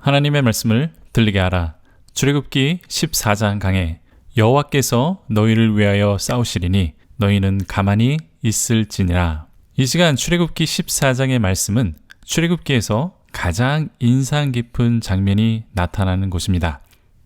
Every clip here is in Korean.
하나님의 말씀을 들리게 하라. 출애굽기 14장 강해 여호와께서 너희를 위하여 싸우시리니 너희는 가만히 있을지니라. 이 시간 출애굽기 14장의 말씀은 출애굽기에서 가장 인상 깊은 장면이 나타나는 곳입니다.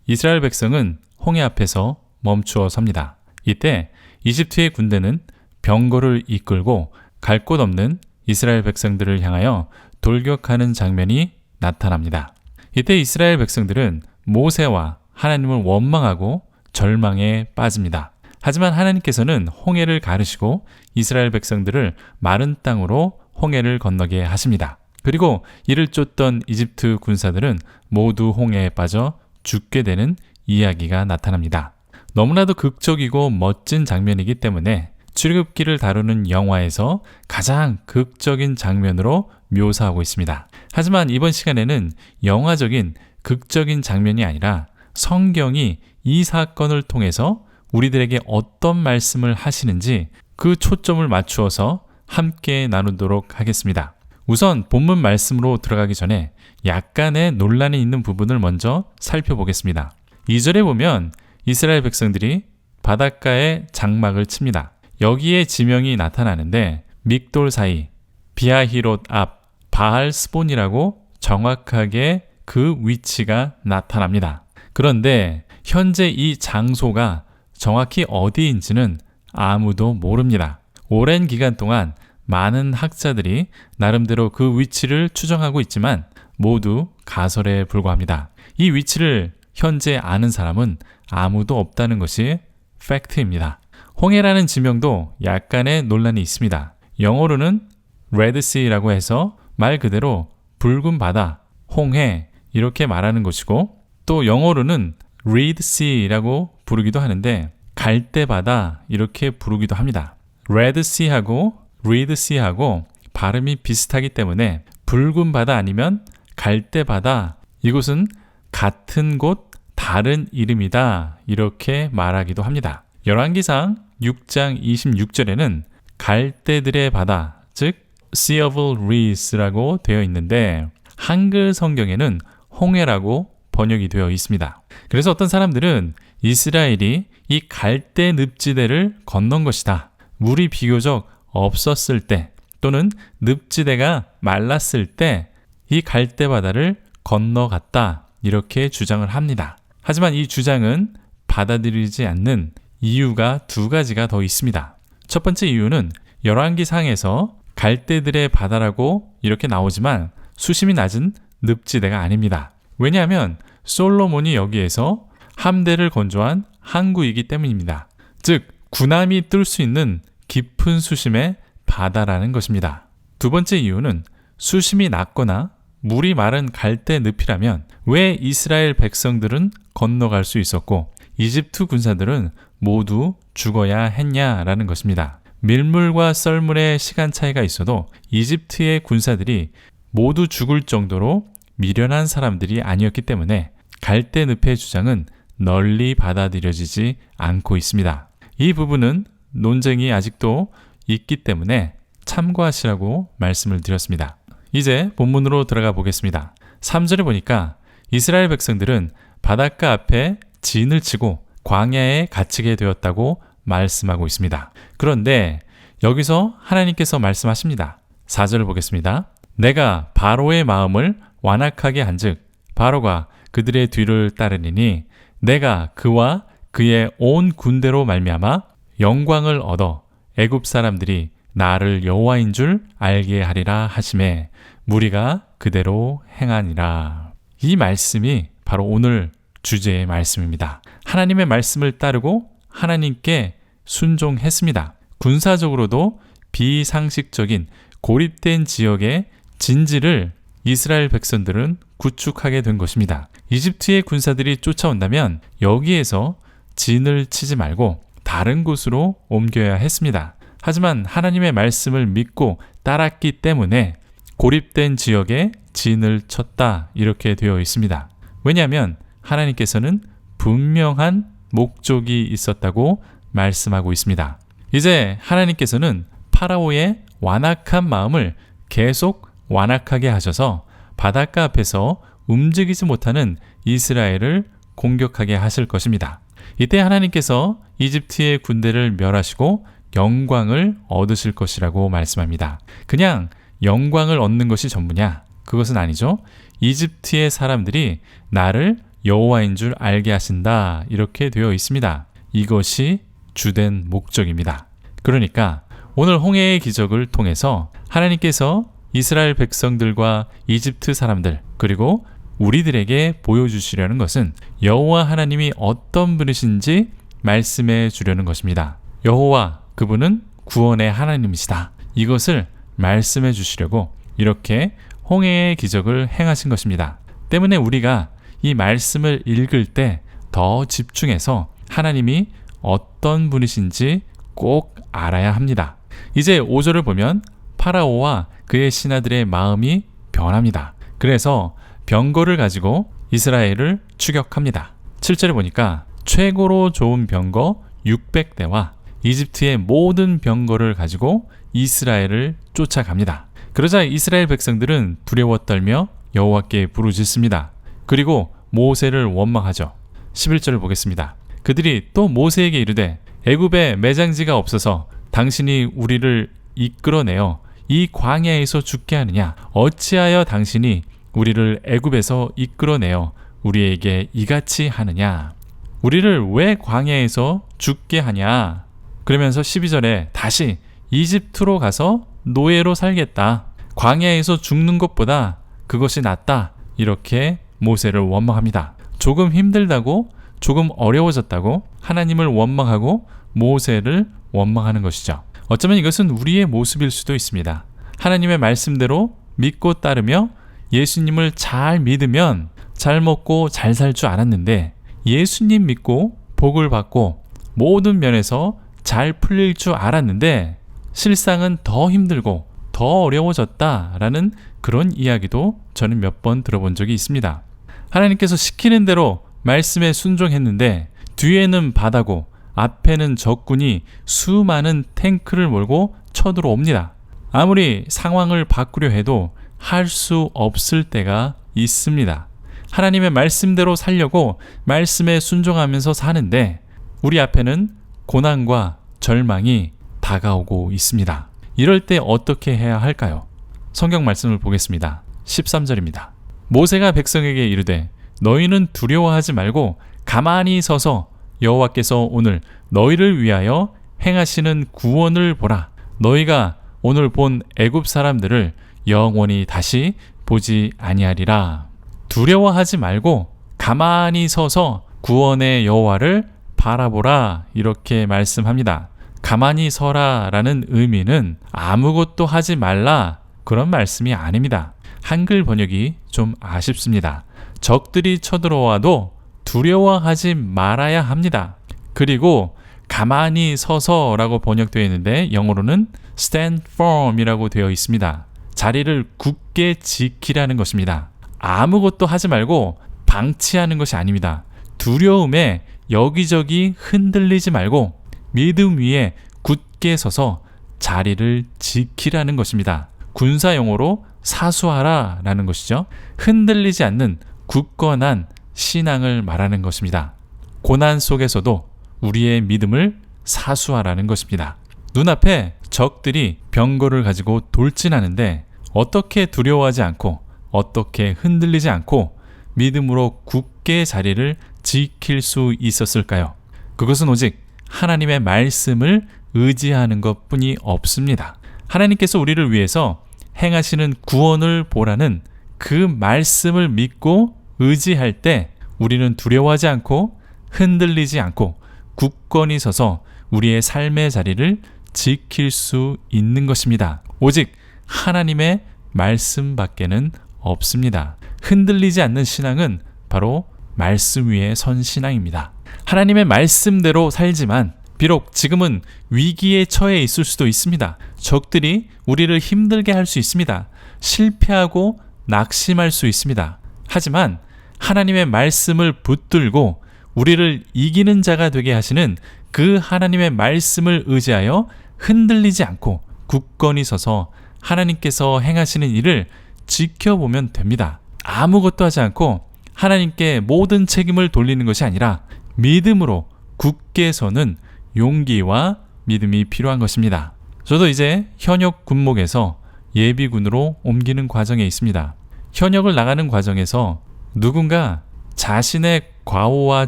이스라엘 백성은 홍해 앞에서 멈추어 섭니다. 이때 이집트의 군대는 병거를 이끌고 갈 곳 없는 이스라엘 백성들을 향하여 돌격하는 장면이 나타납니다. 이때 이스라엘 백성들은 모세와 하나님을 원망하고 절망에 빠집니다. 하지만 하나님께서는 홍해를 가르시고 이스라엘 백성들을 마른 땅으로 홍해를 건너게 하십니다. 그리고 이를 쫓던 이집트 군사들은 모두 홍해에 빠져 죽게 되는 이야기가 나타납니다. 너무나도 극적이고 멋진 장면이기 때문에 출애굽기를 다루는 영화에서 가장 극적인 장면으로 묘사하고 있습니다. 하지만 이번 시간에는 영화적인 극적인 장면이 아니라 성경이 이 사건을 통해서 우리들에게 어떤 말씀을 하시는지 그 초점을 맞추어서 함께 나누도록 하겠습니다. 우선 본문 말씀으로 들어가기 전에 약간의 논란이 있는 부분을 먼저 살펴보겠습니다. 2절에 보면 이스라엘 백성들이 바닷가에 장막을 칩니다. 여기에 지명이 나타나는데 믹돌 사이, 비아히롯 앞, 바알스본이라고 정확하게 그 위치가 나타납니다. 그런데 현재 이 장소가 정확히 어디인지는 아무도 모릅니다. 오랜 기간 동안 많은 학자들이 나름대로 그 위치를 추정하고 있지만 모두 가설에 불과합니다. 이 위치를 현재 아는 사람은 아무도 없다는 것이 팩트입니다. 홍해라는 지명도 약간의 논란이 있습니다. 영어로는 Red Sea라고 해서 말 그대로 붉은 바다, 홍해 이렇게 말하는 것이고 또 영어로는 Red Sea라고 부르기도 하는데 갈대바다 이렇게 부르기도 합니다. Red Sea하고 Red Sea하고 발음이 비슷하기 때문에 붉은 바다 아니면 갈대바다 이곳은 같은 곳 다른 이름이다 이렇게 말하기도 합니다. 열왕기상 6장 26절에는 갈대들의 바다 즉 Sea of Reeds라고 되어 있는데 한글 성경에는 홍해라고 번역이 되어 있습니다. 그래서 어떤 사람들은 이스라엘이 이 갈대 늪지대를 건넌 것이다. 물이 비교적 없었을 때 또는 늪지대가 말랐을 때 이 갈대바다를 건너갔다 이렇게 주장을 합니다. 하지만 이 주장은 받아들이지 않는 이유가 두 가지가 더 있습니다. 첫 번째 이유는 열왕기상에서 갈대들의 바다라고 이렇게 나오지만 수심이 낮은 늪지대가 아닙니다. 왜냐하면 솔로몬이 여기에서 함대를 건조한 항구이기 때문입니다. 즉 군함이 뜰 수 있는 깊은 수심의 바다라는 것입니다. 두 번째 이유는 수심이 낮거나 물이 마른 갈대 늪이라면 왜 이스라엘 백성들은 건너갈 수 있었고 이집트 군사들은 모두 죽어야 했냐라는 것입니다. 밀물과 썰물의 시간 차이가 있어도 이집트의 군사들이 모두 죽을 정도로 미련한 사람들이 아니었기 때문에 갈대 늪의 주장은 널리 받아들여지지 않고 있습니다. 이 부분은 논쟁이 아직도 있기 때문에 참고하시라고 말씀을 드렸습니다. 이제 본문으로 들어가 보겠습니다. 3절에 보니까 이스라엘 백성들은 바닷가 앞에 진을 치고 광야에 갇히게 되었다고 말씀하고 있습니다. 그런데 여기서 하나님께서 말씀하십니다. 4절을 보겠습니다. 내가 바로의 마음을 완악하게 한즉 바로가 그들의 뒤를 따르리니 내가 그와 그의 온 군대로 말미암아 영광을 얻어 애굽 사람들이 나를 여호와인 줄 알게 하리라 하시매 무리가 그대로 행하니라. 이 말씀이 바로 오늘 주제의 말씀입니다. 하나님의 말씀을 따르고 하나님께 순종했습니다. 군사적으로도 비상식적인 고립된 지역의 진지를 이스라엘 백성들은 구축하게 된 것입니다. 이집트의 군사들이 쫓아온다면 여기에서 진을 치지 말고 다른 곳으로 옮겨야 했습니다. 하지만 하나님의 말씀을 믿고 따랐기 때문에 고립된 지역에 진을 쳤다 이렇게 되어 있습니다. 왜냐하면 하나님께서는 분명한 목적이 있었다고 말씀하고 있습니다. 이제 하나님께서는 파라오의 완악한 마음을 계속 완악하게 하셔서 바닷가 앞에서 움직이지 못하는 이스라엘을 공격하게 하실 것입니다. 이때 하나님께서 이집트의 군대를 멸하시고 영광을 얻으실 것이라고 말씀합니다. 그냥 영광을 얻는 것이 전부냐? 그것은 아니죠. 이집트의 사람들이 나를 여호와인 줄 알게 하신다, 이렇게 되어 있습니다. 이것이 주된 목적입니다. 그러니까 오늘 홍해의 기적을 통해서 하나님께서 이스라엘 백성들과 이집트 사람들, 그리고 우리들에게 보여주시려는 것은 여호와 하나님이 어떤 분이신지 말씀해 주려는 것입니다. 여호와, 그분은 구원의 하나님이시다, 이것을 말씀해 주시려고 이렇게 홍해의 기적을 행하신 것입니다. 때문에 우리가 이 말씀을 읽을 때 더 집중해서 하나님이 어떤 분이신지 꼭 알아야 합니다. 이제 5절을 보면 파라오와 그의 신하들의 마음이 변합니다. 그래서 병거를 가지고 이스라엘을 추격합니다. 7절에 보니까 최고로 좋은 병거 600대와 이집트의 모든 병거를 가지고 이스라엘을 쫓아갑니다. 그러자 이스라엘 백성들은 두려워 떨며 여호와께 부르짖습니다. 그리고 모세를 원망하죠. 11절을 보겠습니다. 그들이 또 모세에게 이르되 애굽에 매장지가 없어서 당신이 우리를 이끌어내어 이 광야에서 죽게 하느냐? 어찌하여 당신이 우리를 애굽에서 이끌어내어 우리에게 이같이 하느냐? 우리를 왜 광야에서 죽게 하냐? 그러면서 12절에 다시 이집트로 가서 노예로 살겠다, 광야에서 죽는 것보다 그것이 낫다, 이렇게 모세를 원망합니다. 조금 힘들다고, 조금 어려워졌다고 하나님을 원망하고 모세를 원망하는 것이죠. 어쩌면 이것은 우리의 모습일 수도 있습니다. 하나님의 말씀대로 믿고 따르며 예수님을 잘 믿으면 잘 먹고 잘 살 줄 알았는데, 예수님 믿고 복을 받고 모든 면에서 잘 풀릴 줄 알았는데 실상은 더 힘들고 더 어려워졌다라는 그런 이야기도 저는 몇 번 들어본 적이 있습니다. 하나님께서 시키는 대로 말씀에 순종했는데 뒤에는 바다고 앞에는 적군이 수많은 탱크를 몰고 쳐들어옵니다. 아무리 상황을 바꾸려 해도 할 수 없을 때가 있습니다. 하나님의 말씀대로 살려고 말씀에 순종하면서 사는데 우리 앞에는 고난과 절망이 다가오고 있습니다. 이럴 때 어떻게 해야 할까요? 성경 말씀을 보겠습니다. 13절입니다. 모세가 백성에게 이르되 너희는 두려워하지 말고 가만히 서서 여호와께서 오늘 너희를 위하여 행하시는 구원을 보라. 너희가 오늘 본 애굽 사람들을 영원히 다시 보지 아니하리라. 두려워하지 말고 가만히 서서 구원의 여호와를 바라보라, 이렇게 말씀합니다. 가만히 서라 라는 의미는 아무것도 하지 말라, 그런 말씀이 아닙니다. 한글 번역이 좀 아쉽습니다. 적들이 쳐들어와도 두려워하지 말아야 합니다. 그리고 가만히 서서 라고 번역되어 있는데 영어로는 stand firm 이라고 되어 있습니다. 자리를 굳게 지키라는 것입니다. 아무것도 하지 말고 방치하는 것이 아닙니다. 두려움에 여기저기 흔들리지 말고 믿음 위에 굳게 서서 자리를 지키라는 것입니다. 군사 용어로 사수하라 라는 것이죠. 흔들리지 않는 굳건한 신앙을 말하는 것입니다. 고난 속에서도 우리의 믿음을 사수하라는 것입니다. 눈앞에 적들이 병거를 가지고 돌진하는데 어떻게 두려워하지 않고 어떻게 흔들리지 않고 믿음으로 굳게 자리를 지킬 수 있었을까요? 그것은 오직 하나님의 말씀을 의지하는 것뿐이 없습니다. 하나님께서 우리를 위해서 행하시는 구원을 보라는 그 말씀을 믿고 의지할 때 우리는 두려워하지 않고 흔들리지 않고 굳건히 서서 우리의 삶의 자리를 지킬 수 있는 것입니다. 오직 하나님의 말씀밖에는 없습니다. 흔들리지 않는 신앙은 바로 말씀 위에 선 신앙입니다. 하나님의 말씀대로 살지만 비록 지금은 위기에 처해 있을 수도 있습니다. 적들이 우리를 힘들게 할 수 있습니다. 실패하고 낙심할 수 있습니다. 하지만 하나님의 말씀을 붙들고 우리를 이기는 자가 되게 하시는 그 하나님의 말씀을 의지하여 흔들리지 않고 굳건히 서서 하나님께서 행하시는 일을 지켜보면 됩니다. 아무것도 하지 않고 하나님께 모든 책임을 돌리는 것이 아니라 믿음으로 굳게 서는 용기와 믿음이 필요한 것입니다. 저도 이제 현역 군목에서 예비군으로 옮기는 과정에 있습니다. 현역을 나가는 과정에서 누군가 자신의 과오와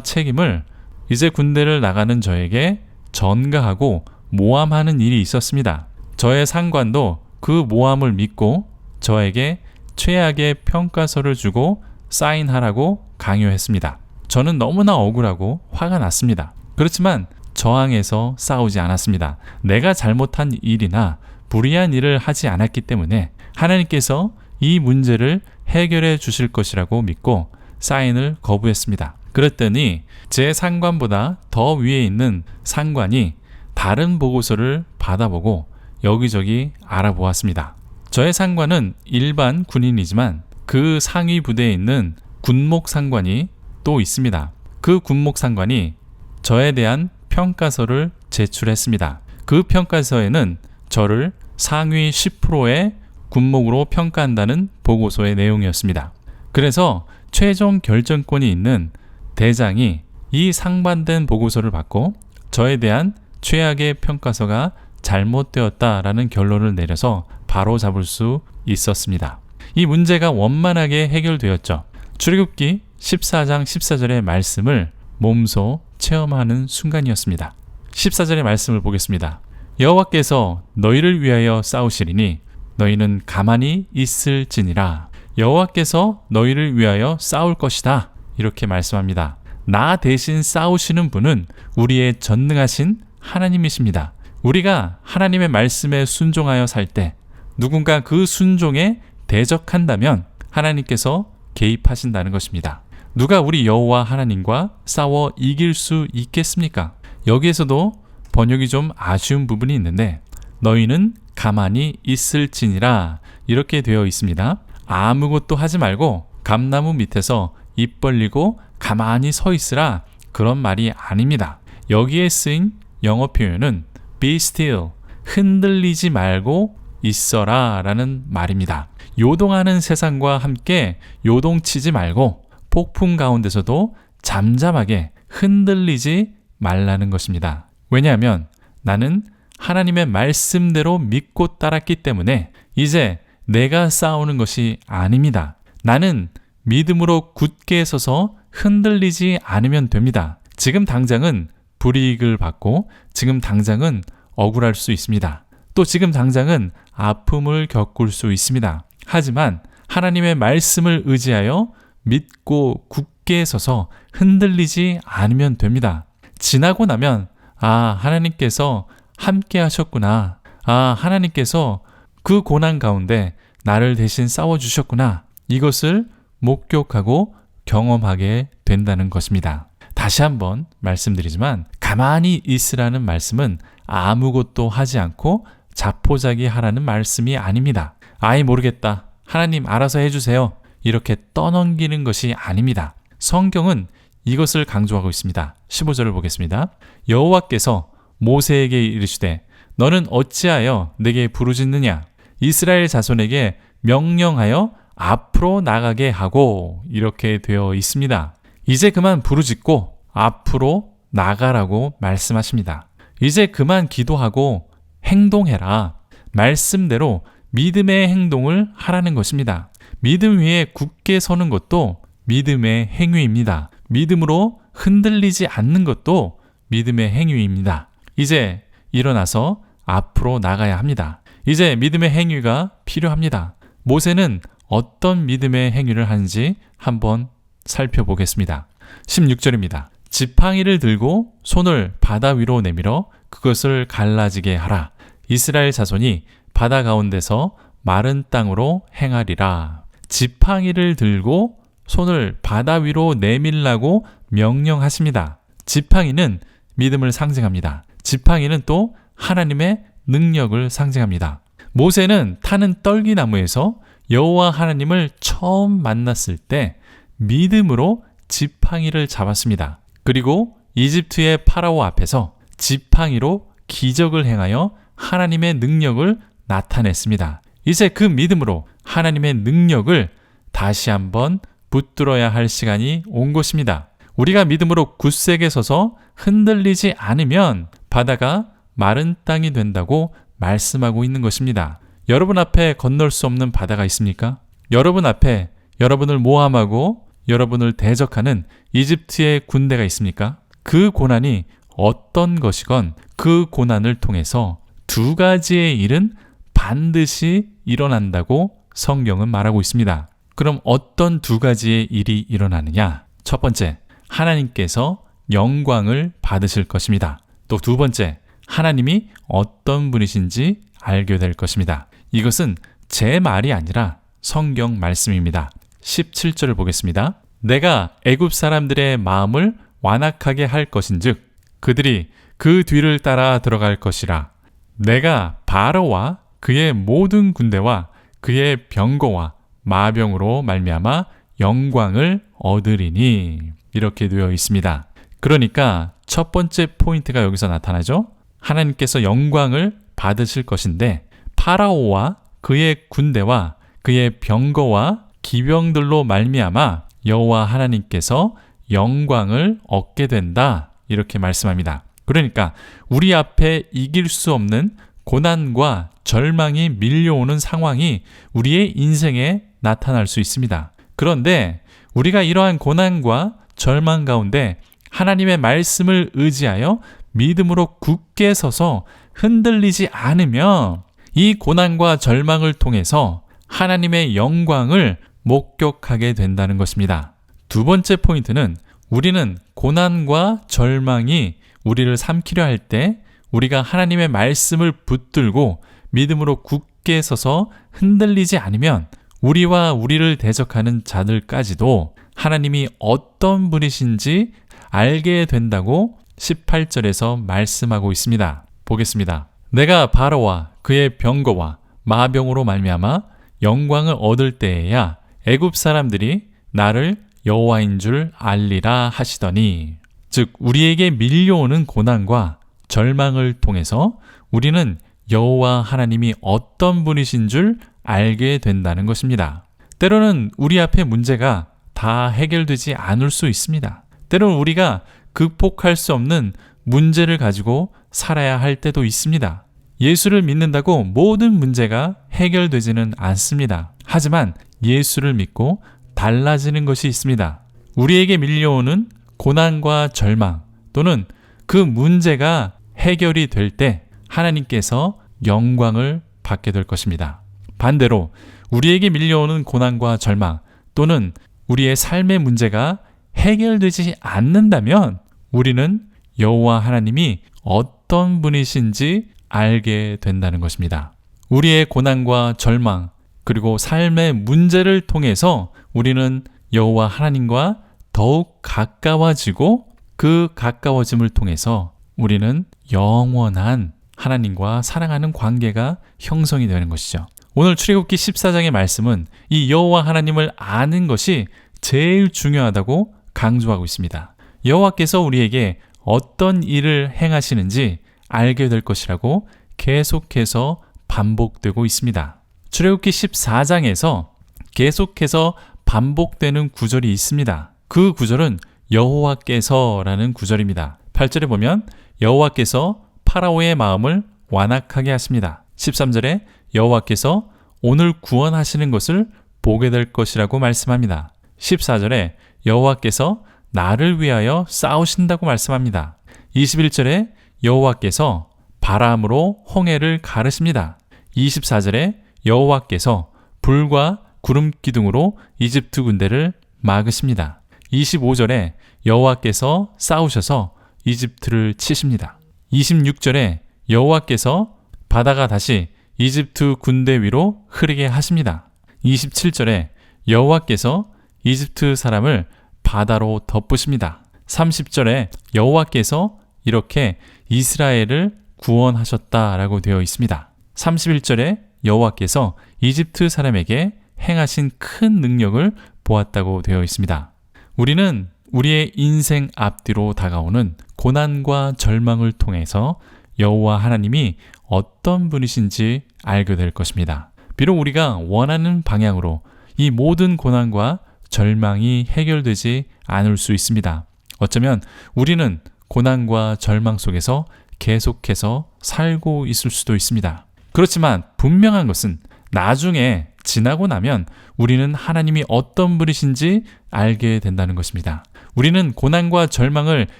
책임을 이제 군대를 나가는 저에게 전가하고 모함하는 일이 있었습니다. 저의 상관도 그 모함을 믿고 저에게 최악의 평가서를 주고 사인하라고 강요했습니다. 저는 너무나 억울하고 화가 났습니다. 그렇지만 저항해서 싸우지 않았습니다. 내가 잘못한 일이나 불의한 일을 하지 않았기 때문에 하나님께서 이 문제를 해결해 주실 것이라고 믿고 사인을 거부했습니다. 그랬더니 제 상관보다 더 위에 있는 상관이 다른 보고서를 받아보고 여기저기 알아보았습니다. 저의 상관은 일반 군인이지만 그 상위 부대에 있는 군목 상관이 또 있습니다. 그 군목 상관이 저에 대한 평가서를 제출했습니다. 그 평가서에는 저를 상위 10%의 군목으로 평가한다는 보고서의 내용이었습니다. 그래서 최종 결정권이 있는 대장이 이 상반된 보고서를 받고 저에 대한 최악의 평가서가 잘못되었다라는 결론을 내려서 바로 잡을 수 있었습니다. 이 문제가 원만하게 해결되었죠. 출애굽기 14장 14절의 말씀을 몸소 체험하는 순간이었습니다. 14절의 말씀을 보겠습니다. 여호와께서 너희를 위하여 싸우시리니 너희는 가만히 있을지니라. 여호와께서 너희를 위하여 싸울 것이다. 이렇게 말씀합니다. 나 대신 싸우시는 분은 우리의 전능하신 하나님이십니다. 우리가 하나님의 말씀에 순종하여 살 때 누군가 그 순종에 대적한다면 하나님께서 개입하신다는 것입니다. 누가 우리 여호와 하나님과 싸워 이길 수 있겠습니까? 여기에서도 번역이 좀 아쉬운 부분이 있는데 너희는 가만히 있을지니라 이렇게 되어 있습니다. 아무것도 하지 말고 감나무 밑에서 입 벌리고 가만히 서 있으라 그런 말이 아닙니다. 여기에 쓰인 영어 표현은 be still, 흔들리지 말고 있어라 라는 말입니다. 요동하는 세상과 함께 요동치지 말고 폭풍 가운데서도 잠잠하게 흔들리지 말라는 것입니다. 왜냐하면 나는 하나님의 말씀대로 믿고 따랐기 때문에 이제 내가 싸우는 것이 아닙니다. 나는 믿음으로 굳게 서서 흔들리지 않으면 됩니다. 지금 당장은 불이익을 받고 지금 당장은 억울할 수 있습니다. 또 지금 당장은 아픔을 겪을 수 있습니다. 하지만 하나님의 말씀을 의지하여 믿고 굳게 서서 흔들리지 않으면 됩니다. 지나고 나면 하나님께서 함께 하셨구나. 하나님께서 그 고난 가운데 나를 대신 싸워주셨구나. 이것을 목격하고 경험하게 된다는 것입니다. 다시 한번 말씀드리지만 가만히 있으라는 말씀은 아무것도 하지 않고 자포자기하라는 말씀이 아닙니다. 아이 모르겠다. 하나님 알아서 해주세요. 이렇게 떠넘기는 것이 아닙니다. 성경은 이것을 강조하고 있습니다. 15절을 보겠습니다. 여호와께서 모세에게 이르시되 너는 어찌하여 내게 부르짖느냐? 이스라엘 자손에게 명령하여 앞으로 나가게 하고 이렇게 되어 있습니다. 이제 그만 부르짖고 앞으로 나가라고 말씀하십니다. 이제 그만 기도하고 행동해라. 말씀대로 믿음의 행동을 하라는 것입니다. 믿음 위에 굳게 서는 것도 믿음의 행위입니다. 믿음으로 흔들리지 않는 것도 믿음의 행위입니다. 이제 일어나서 앞으로 나가야 합니다. 이제 믿음의 행위가 필요합니다. 모세는 어떤 믿음의 행위를 하는지 한번 살펴보겠습니다. 16절입니다. 지팡이를 들고 손을 바다 위로 내밀어 그것을 갈라지게 하라. 이스라엘 자손이 바다 가운데서 마른 땅으로 행하리라. 지팡이를 들고 손을 바다 위로 내밀라고 명령하십니다. 지팡이는 믿음을 상징합니다. 지팡이는 또 하나님의 능력을 상징합니다. 모세는 타는 떨기나무에서 여호와 하나님을 처음 만났을 때 믿음으로 지팡이를 잡았습니다. 그리고 이집트의 파라오 앞에서 지팡이로 기적을 행하여 하나님의 능력을 나타냈습니다. 이제 그 믿음으로 하나님의 능력을 다시 한번 붙들어야 할 시간이 온 것입니다. 우리가 믿음으로 굳세게 서서 흔들리지 않으면 바다가 마른 땅이 된다고 말씀하고 있는 것입니다. 여러분 앞에 건널 수 없는 바다가 있습니까? 여러분 앞에 여러분을 모함하고 여러분을 대적하는 이집트의 군대가 있습니까? 그 고난이 어떤 것이건 그 고난을 통해서 두 가지의 일은 반드시 일어난다고 성경은 말하고 있습니다. 그럼 어떤 두 가지의 일이 일어나느냐? 첫 번째, 하나님께서 영광을 받으실 것입니다. 또 두 번째, 하나님이 어떤 분이신지 알게 될 것입니다. 이것은 제 말이 아니라 성경 말씀입니다. 17절을 보겠습니다. 내가 애굽 사람들의 마음을 완악하게 할 것인즉 그들이 그 뒤를 따라 들어갈 것이라. 내가 바로와 그의 모든 군대와 그의 병거와 마병으로 말미암아 영광을 얻으리니. 이렇게 되어 있습니다. 그러니까 첫 번째 포인트가 여기서 나타나죠. 하나님께서 영광을 받으실 것인데 파라오와 그의 군대와 그의 병거와 기병들로 말미암아 여호와 하나님께서 영광을 얻게 된다. 이렇게 말씀합니다. 그러니까 우리 앞에 이길 수 없는 고난과 절망이 밀려오는 상황이 우리의 인생에 나타날 수 있습니다. 그런데 우리가 이러한 고난과 절망 가운데 하나님의 말씀을 의지하여 믿음으로 굳게 서서 흔들리지 않으면 이 고난과 절망을 통해서 하나님의 영광을 목격하게 된다는 것입니다. 두 번째 포인트는 우리는 고난과 절망이 우리를 삼키려 할 때 우리가 하나님의 말씀을 붙들고 믿음으로 굳게 서서 흔들리지 않으면 우리와 우리를 대적하는 자들까지도 하나님이 어떤 분이신지 알게 된다고 18절에서 말씀하고 있습니다. 보겠습니다. 내가 바로와 그의 병거와 마병으로 말미암아 영광을 얻을 때에야 애굽 사람들이 나를 여호와인 줄 알리라 하시더니, 즉 우리에게 밀려오는 고난과 절망을 통해서 우리는 여호와 하나님이 어떤 분이신 줄 알게 된다는 것입니다. 때로는 우리 앞에 문제가 다 해결되지 않을 수 있습니다. 때로는 우리가 극복할 수 없는 문제를 가지고 살아야 할 때도 있습니다. 예수를 믿는다고 모든 문제가 해결되지는 않습니다. 하지만 예수를 믿고 달라지는 것이 있습니다. 우리에게 밀려오는 고난과 절망 또는 그 문제가 해결이 될 때 하나님께서 영광을 받게 될 것입니다. 반대로 우리에게 밀려오는 고난과 절망 또는 우리의 삶의 문제가 해결되지 않는다면 우리는 여호와 하나님이 어떤 분이신지 알게 된다는 것입니다. 우리의 고난과 절망 그리고 삶의 문제를 통해서 우리는 여호와 하나님과 더욱 가까워지고 그 가까워짐을 통해서 우리는 영원한 하나님과 사랑하는 관계가 형성이 되는 것이죠. 오늘 출애굽기 14장의 말씀은 이 여호와 하나님을 아는 것이 제일 중요하다고 강조하고 있습니다. 여호와께서 우리에게 어떤 일을 행하시는지 알게 될 것이라고 계속해서 반복되고 있습니다. 출애굽기 14장에서 계속해서 반복되는 구절이 있습니다. 그 구절은 여호와께서라는 구절입니다. 8절에 보면 여호와께서 파라오의 마음을 완악하게 하십니다. 13절에 여호와께서 오늘 구원하시는 것을 보게 될 것이라고 말씀합니다. 14절에 여호와께서 나를 위하여 싸우신다고 말씀합니다. 21절에 여호와께서 바람으로 홍해를 가르십니다. 24절에 여호와께서 불과 구름 기둥으로 이집트 군대를 막으십니다. 25절에 여호와께서 싸우셔서 이집트를 치십니다. 26절에 여호와께서 바다가 다시 이집트 군대 위로 흐르게 하십니다. 27절에 여호와께서 이집트 사람을 바다로 덮으십니다. 30절에 여호와께서 이렇게 이스라엘을 구원하셨다라고 되어 있습니다. 31절에 여호와께서 이집트 사람에게 행하신 큰 능력을 보았다고 되어 있습니다. 우리는 우리의 인생 앞뒤로 다가오는 고난과 절망을 통해서 여호와 하나님이 어떤 분이신지 알게 될 것입니다. 비록 우리가 원하는 방향으로 이 모든 고난과 절망이 해결되지 않을 수 있습니다. 어쩌면 우리는 고난과 절망 속에서 계속해서 살고 있을 수도 있습니다. 그렇지만 분명한 것은 나중에 지나고 나면 우리는 하나님이 어떤 분이신지 알게 된다는 것입니다. 우리는 고난과 절망을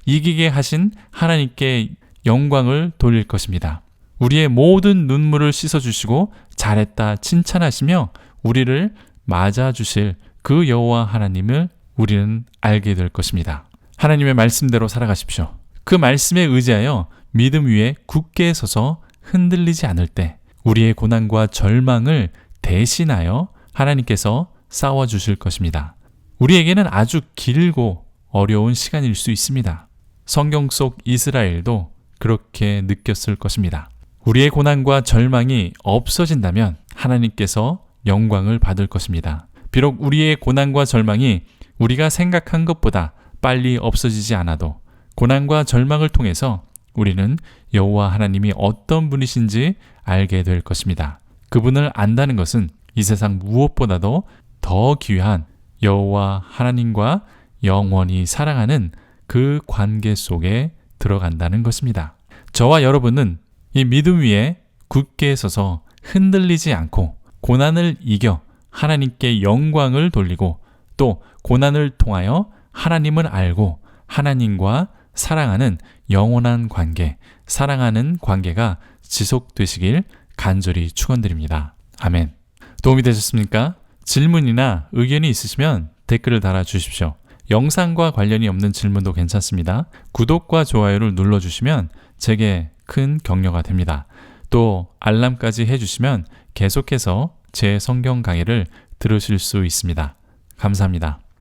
이기게 하신 하나님께 영광을 돌릴 것입니다. 우리의 모든 눈물을 씻어주시고 잘했다 칭찬하시며 우리를 맞아주실 그 여호와 하나님을 우리는 알게 될 것입니다. 하나님의 말씀대로 살아가십시오. 그 말씀에 의지하여 믿음 위에 굳게 서서 흔들리지 않을 때 우리의 고난과 절망을 대신하여 하나님께서 싸워주실 것입니다. 우리에게는 아주 길고 어려운 시간일 수 있습니다. 성경 속 이스라엘도 그렇게 느꼈을 것입니다. 우리의 고난과 절망이 없어진다면 하나님께서 영광을 받을 것입니다. 비록 우리의 고난과 절망이 우리가 생각한 것보다 빨리 없어지지 않아도 고난과 절망을 통해서 우리는 여호와 하나님이 어떤 분이신지 알게 될 것입니다. 그분을 안다는 것은 이 세상 무엇보다도 더 귀한 여호와 하나님과 영원히 사랑하는 그 관계 속에 들어간다는 것입니다. 저와 여러분은 이 믿음 위에 굳게 서서 흔들리지 않고 고난을 이겨 하나님께 영광을 돌리고 또 고난을 통하여 하나님을 알고 하나님과 사랑하는 영원한 관계, 사랑하는 관계가 지속되시길 간절히 축원드립니다. 아멘. 도움이 되셨습니까? 질문이나 의견이 있으시면 댓글을 달아주십시오. 영상과 관련이 없는 질문도 괜찮습니다. 구독과 좋아요를 눌러주시면 제게 큰 격려가 됩니다. 또 알람까지 해주시면 계속해서 제 성경 강의를 들으실 수 있습니다. 감사합니다.